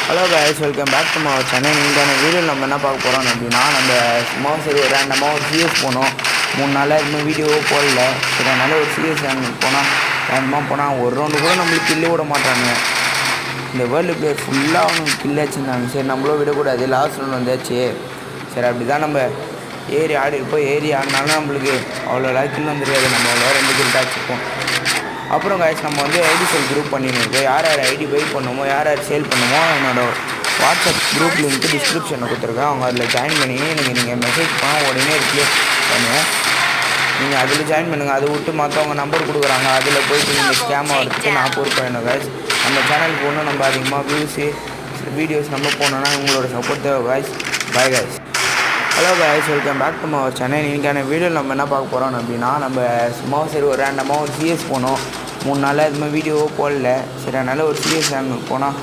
Hello guys, welcome back to our channel. இன்றைக்கான வீடியோவில் நம்ம என்ன பார்க்க போகிறோம் அப்படின்னா, நம்ம சும்மா சரி ஒரு ரேண்டமாக ஒரு சிஎஸ் போனோம். 3 நாளாக எதுவுமே வீடியோவோ போடல. சரி, அதனால் ஒரு சிஎஸ் போனால் ரேண்டமாக போனால் ஒரு ரவுண்டு கூட நம்மளுக்கு கில்லே விட மாட்டாங்க. இந்த வேர்ல்டு பிளேயர் ஃபுல்லாக அவனுக்கு கில்லே வச்சுருந்தாங்க. சரி, நம்மளும் விடக்கூடாது, லாஸ்ட் ரவுண்ட் வந்தாச்சு. சரி, அப்படி தான் நம்ம ஏறி ஆடி இருப்போம். ஏறி ஆடினாலும் நம்மளுக்கு அவ்வளோ கில் வந்துருக்காது. நம்ம அவ்வளோ 2 கில் தான் வச்சுப்போம். அப்புறம் கைஸ், நம்ம வந்து ஐடி சேல் குரூப் பண்ணியிருக்கோம். யார் யார் ஐடி பை பண்ணுமோ, யார் யார் சேல் பண்ணுமோ, என்னோடய வாட்ஸ்அப் குரூப் லிங்க்கு டிஸ்கிரிப்ஷனில் கொடுத்துருக்கேன். அவங்க அதில் ஜாயின் பண்ணி நீங்கள் மெசேஜ் பண்ணால் உடனே ரிப்ளை பண்ணுவேன். நீங்கள் அதில் ஜாயின் பண்ணுங்கள். அதை விட்டு மற்றவங்க நம்பர் கொடுக்குறாங்க, அதில் போய்ட்டு நீங்கள் ஸ்கேம் ஆகிறதுக்கு நான் பொறுப்பாயிடும் கைஸ். நம்ம சேனலுக்கு ஒன்றும் நம்ம அதிகமாக வியூஸு வீடியோஸ் நம்ம போனோன்னா உங்களோட சப்போர்ட் தேவை guys. Bye guys. Hello guys, welcome back to our channel. இன்றைக்கான வீடியோவில் நம்ம என்ன பார்க்க போகிறோம் அப்படின்னா, நம்ம சும்மா சரி ஒரு ரேண்டமாக ஒரு சிஎஸ் போனோம். 3 நாளாக எதுவுமே வீடியோவோ போடல. சரி, அதனால் ஒரு சிஎஸ் போனால்